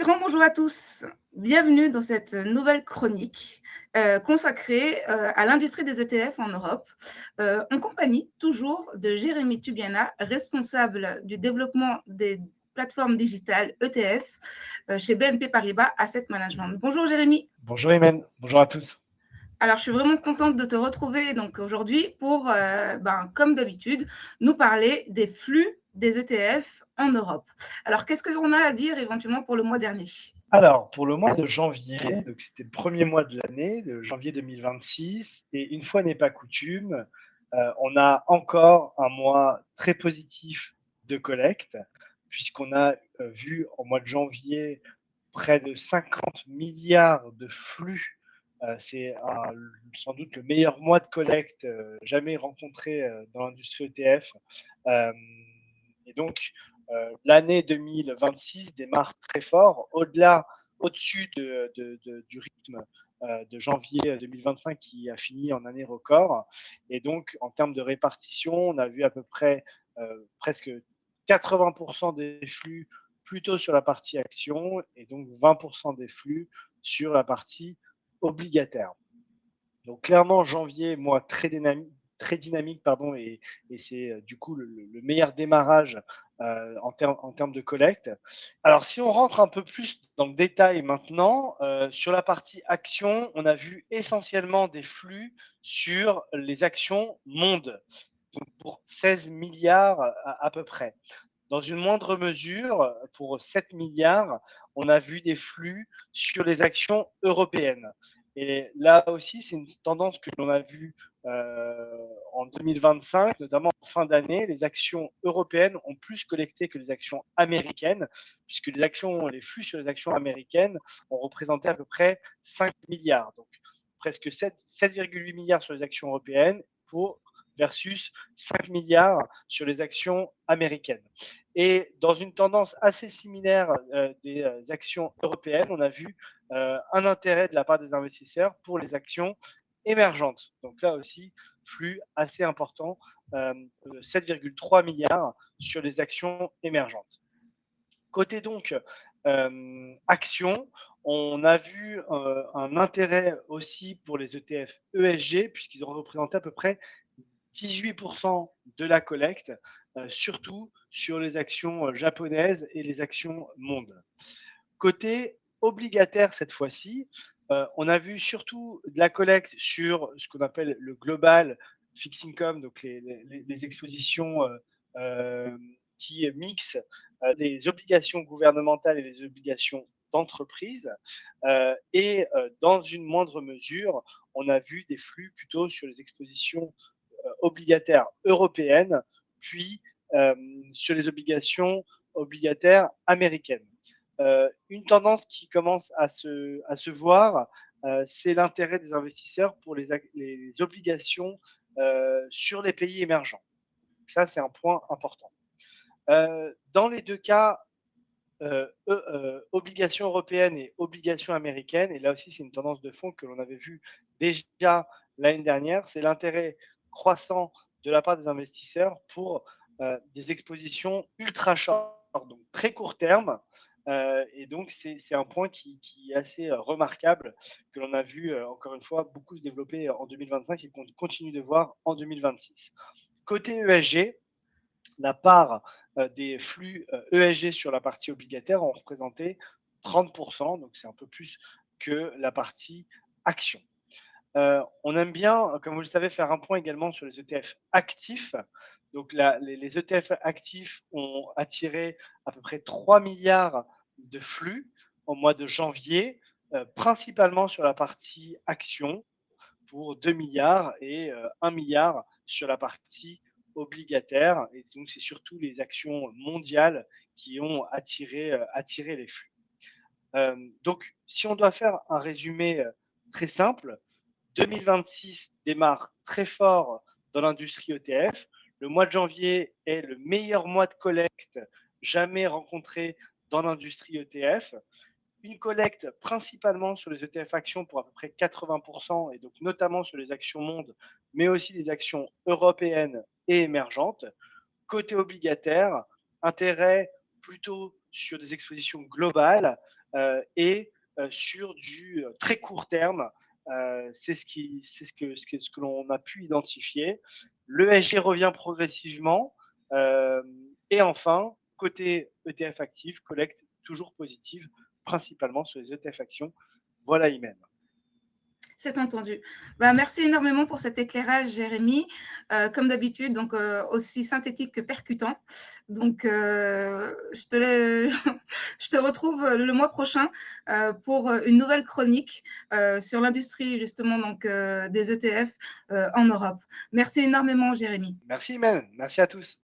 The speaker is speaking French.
Grand bonjour à tous, bienvenue dans cette nouvelle chronique consacrée à l'industrie des ETF en Europe, en compagnie toujours de Jérémy Tubiana, responsable du développement des plateformes digitales ETF chez BNP Paribas Asset Management. Bonjour Jérémy. Bonjour Imen, bonjour à tous. Alors, je suis vraiment contente de te retrouver donc aujourd'hui pour, comme d'habitude, nous parler des flux des ETF en Europe. Alors, qu'est-ce qu'on a à dire éventuellement pour le mois dernier? Alors, pour le mois de janvier, donc c'était le premier mois de l'année, de janvier 2026, et une fois n'est pas coutume, on a encore un mois très positif de collecte, puisqu'on a vu en mois de janvier près de 50 milliards de flux. C'est sans doute le meilleur mois de collecte jamais rencontré dans l'industrie ETF. Et donc, l'année 2026 démarre très fort, au-dessus du rythme de janvier 2025 qui a fini en année record. Et donc, en termes de répartition, on a vu à peu près presque 80% des flux plutôt sur la partie action et donc 20% des flux sur la partie obligataire. Donc clairement, janvier, mois très dynamique et c'est du coup le meilleur démarrage en termes de collecte. Alors si on rentre un peu plus dans le détail maintenant, sur la partie action, on a vu essentiellement des flux sur les actions monde, donc pour 16 milliards à peu près. Dans une moindre mesure, pour 7 milliards, on a vu des flux sur les actions européennes. Et là aussi, c'est une tendance que l'on a vue en 2025, notamment en fin d'année. Les actions européennes ont plus collecté que les actions américaines, puisque les flux sur les actions américaines ont représenté à peu près 5 milliards. Donc presque 7,8 milliards sur les actions européennes versus 5 milliards sur les actions américaines. Et dans une tendance assez similaire des actions européennes, on a vu un intérêt de la part des investisseurs pour les actions émergentes. Donc là aussi, flux assez important, 7,3 milliards sur les actions émergentes. Côté donc actions, on a vu un intérêt aussi pour les ETF ESG, puisqu'ils ont représenté à peu près 18% de la collecte, surtout sur les actions japonaises et les actions monde. Côté obligataire cette fois-ci, on a vu surtout de la collecte sur ce qu'on appelle le global fixed income, donc les expositions qui mixent les obligations gouvernementales et les obligations d'entreprise. Et dans une moindre mesure, on a vu des flux plutôt sur les expositions obligataires européennes, puis sur les obligations obligataires américaines. Une tendance qui commence à se voir, c'est l'intérêt des investisseurs pour les obligations sur les pays émergents. Ça, c'est un point important. Dans les deux cas, obligations européennes et obligations américaines, et là aussi c'est une tendance de fond que l'on avait vu déjà l'année dernière, c'est l'intérêt croissant de la part des investisseurs pour des expositions ultra short, donc très court terme. Et donc c'est un point qui est assez remarquable, que l'on a vu encore une fois beaucoup se développer en 2025 et qu'on continue de voir en 2026. Côté ESG, la part des flux ESG sur la partie obligataire ont représenté 30%, donc c'est un peu plus que la partie action. On aime bien, comme vous le savez, faire un point également sur les ETF actifs. Donc les ETF actifs ont attiré à peu près 3 milliards de flux au mois de janvier, principalement sur la partie action pour 2 milliards et 1 milliard sur la partie obligataire. Et donc, c'est surtout les actions mondiales qui ont attiré les flux. Donc, si on doit faire un résumé très simple, 2026 démarre très fort dans l'industrie ETF. Le mois de janvier est le meilleur mois de collecte jamais rencontré dans l'industrie ETF. Une collecte principalement sur les ETF actions pour à peu près 80%, et donc notamment sur les actions monde, mais aussi les actions européennes et émergentes. Côté obligataire, intérêt plutôt sur des expositions globales, et sur du très court terme, c'est ce que l'on a pu identifier. Le SG revient progressivement. Et enfin, côté ETF actif, collecte toujours positive, principalement sur les ETF actions. Voilà, Imen. C'est entendu. Ben, merci énormément pour cet éclairage, Jérémy. Comme d'habitude, donc aussi synthétique que percutant. Donc, je te retrouve le mois prochain pour une nouvelle chronique sur l'industrie justement donc, des ETF en Europe. Merci énormément, Jérémy. Merci, Imen. Merci à tous.